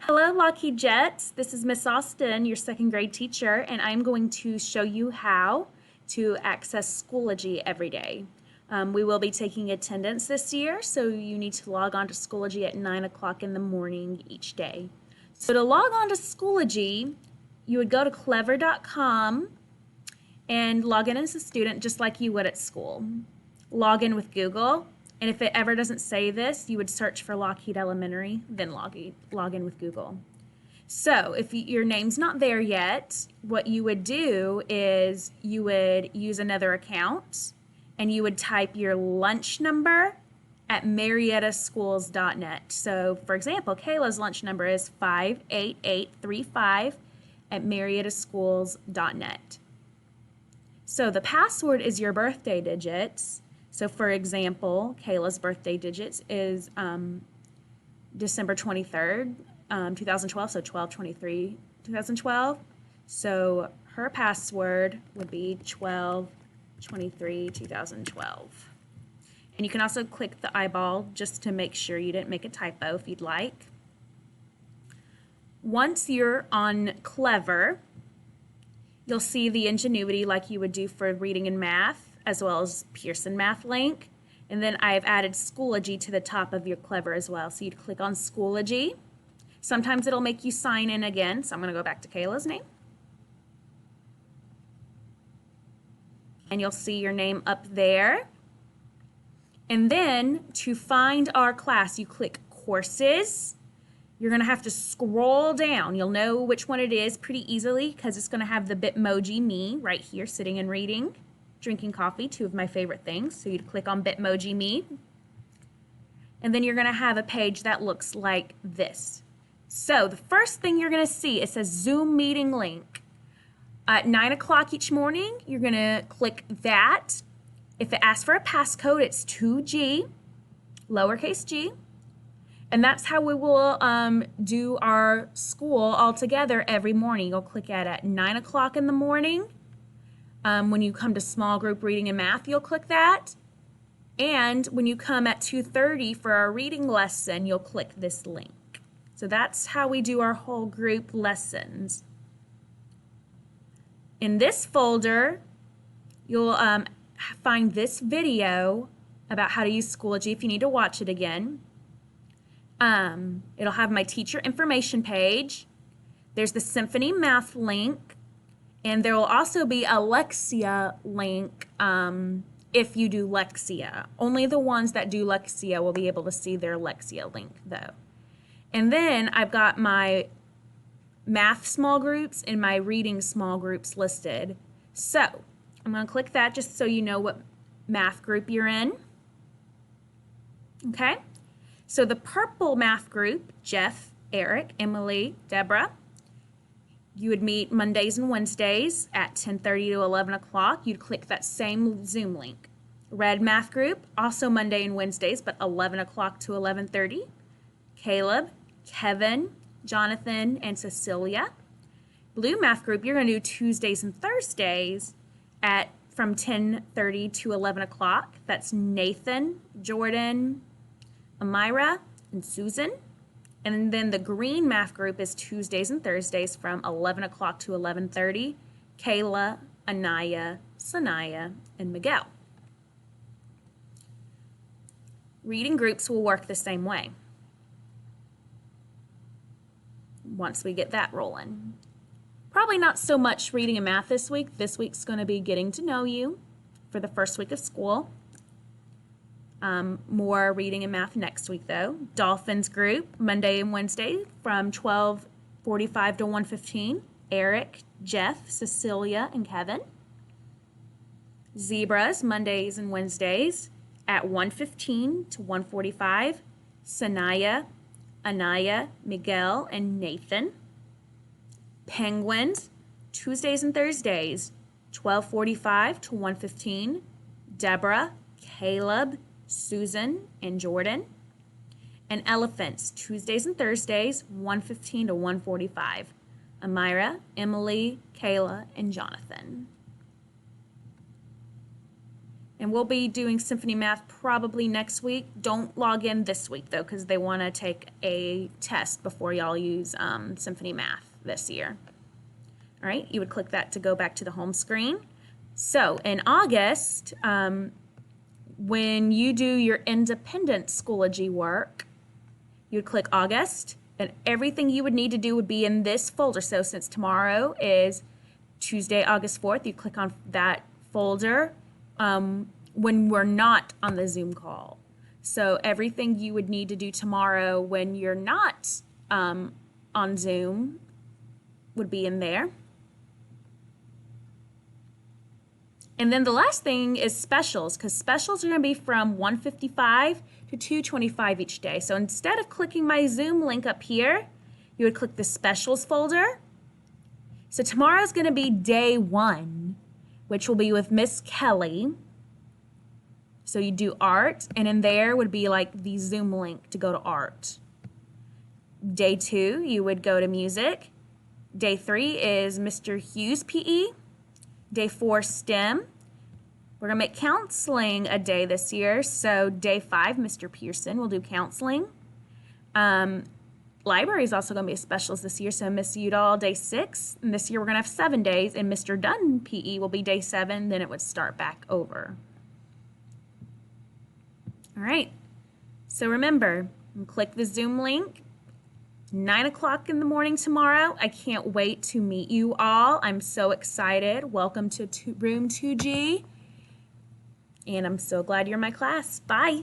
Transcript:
Hello, Lockheed Jets. This is Miss Austin, your second grade teacher, and I'm going to show you how to access Schoology every day. We will be taking attendance this year, so you need to log on to Schoology at 9 o'clock in the morning each day. So to log on to Schoology, you would go to clever.com and log in as a student just like you would at school. Log in with Google. And if it ever doesn't say this, you would search for Lockheed Elementary, then log in with Google. So if your name's not there yet, what you would do is you would use another account and you would type your lunch number at mariettaschools.net. So for example, Kayla's lunch number is 58835 at mariettaschools.net. So the password is your birthday digits. So for example, Kayla's birthday digits is December 23rd, 2012, so 12/23/2012. So her password would be 12/23/2012. And you can also click the eyeball just to make sure you didn't make a typo if you'd like. Once you're on Clever, you'll see the Ingenuity like you would do for reading and math, as well as Pearson Math link. And then I've added Schoology to the top of your Clever as well. So you'd click on Schoology. Sometimes it'll make you sign in again. So I'm going to go back to Kayla's name. And you'll see your name up there. And then to find our class, you click Courses. You're going to have to scroll down. You'll know which one it is pretty easily because it's going to have the Bitmoji me right here sitting and reading. Drinking coffee, two of my favorite things. So you'd click on Bitmoji me. And then you're going to have a page that looks like this. So the first thing you're going to see, it says Zoom meeting link. At 9 o'clock each morning, you're going to click that. If it asks for a passcode, it's 2G, lowercase g. And that's how we will do our school all together every morning. You'll click at 9 o'clock in the morning. When you come to small group reading and math, you'll click that. And when you come at 2:30 for our reading lesson, you'll click this link. So that's how we do our whole group lessons. In this folder, you'll find this video about how to use Schoology if you need to watch it again. It'll have my teacher information page. There's the Symphony Math link. And there will also be a Lexia link if you do Lexia. Only the ones that do Lexia will be able to see their Lexia link, though. And then I've got my math small groups and my reading small groups listed. So I'm going to click that just so you know what math group you're in. Okay? So the purple math group, Jeff, Eric, Emily, Deborah, you would meet Mondays and Wednesdays at 10:30 to 11 o'clock. You'd click that same Zoom link. Red math group, also Monday and Wednesdays, but 11 o'clock to 11:30. Caleb, Kevin, Jonathan, and Cecilia. Blue math group, you're going to do Tuesdays and Thursdays from 10:30 to 11 o'clock. That's Nathan, Jordan, Amira, and Susan. And then the green math group is Tuesdays and Thursdays from 11 o'clock to 11:30. Kayla, Anaya, Sanaya, and Miguel. Reading groups will work the same way once we get that rolling. Probably not so much reading and math this week. This week's going to be getting to know you for the first week of school. More reading and math next week, though. Dolphins group, Monday and Wednesday from 12:45 to 1:15. Eric, Jeff, Cecilia, and Kevin. Zebras, Mondays and Wednesdays at 1:15 to 1:45. Sanaya, Anaya, Miguel, and Nathan. Penguins, Tuesdays and Thursdays, 12:45 to 1:15. Deborah, Caleb, Susan, and Jordan. And Elephants, Tuesdays and Thursdays, 1:15 to 1:45. Amira, Emily, Kayla, and Jonathan. And we'll be doing Symphony Math probably next week. Don't log in this week, though, because they want to take a test before y'all use Symphony Math this year. All right, you would click that to go back to the home screen. So in August, when you do your independent Schoology work, you would click August, and everything you would need to do would be in this folder. So since tomorrow is Tuesday, August 4th, you click on that folder when we're not on the Zoom call. So everything you would need to do tomorrow when you're not on Zoom would be in there. And then the last thing is specials, because specials are going to be from 1:55 to 2:25 each day. So instead of clicking my Zoom link up here, you would click the specials folder. So tomorrow's going to be day 1, which will be with Miss Kelly. So you do art, and in there would be like the Zoom link to go to art. Day 2, you would go to music. Day 3 is Mr. Hughes PE. Day 4, STEM. We're going to make counseling a day this year. So day 5, Mr. Pearson will do counseling. Library is also going to be a specials this year. So Miss Udall, day 6. And this year we're going to have 7 days. And Mr. Dunn PE will be day 7. Then it would start back over. All right. So remember, click the Zoom link. 9 o'clock in the morning tomorrow. I can't wait to meet you all. I'm so excited. Welcome to room 2G. And I'm so glad you're in my class. Bye.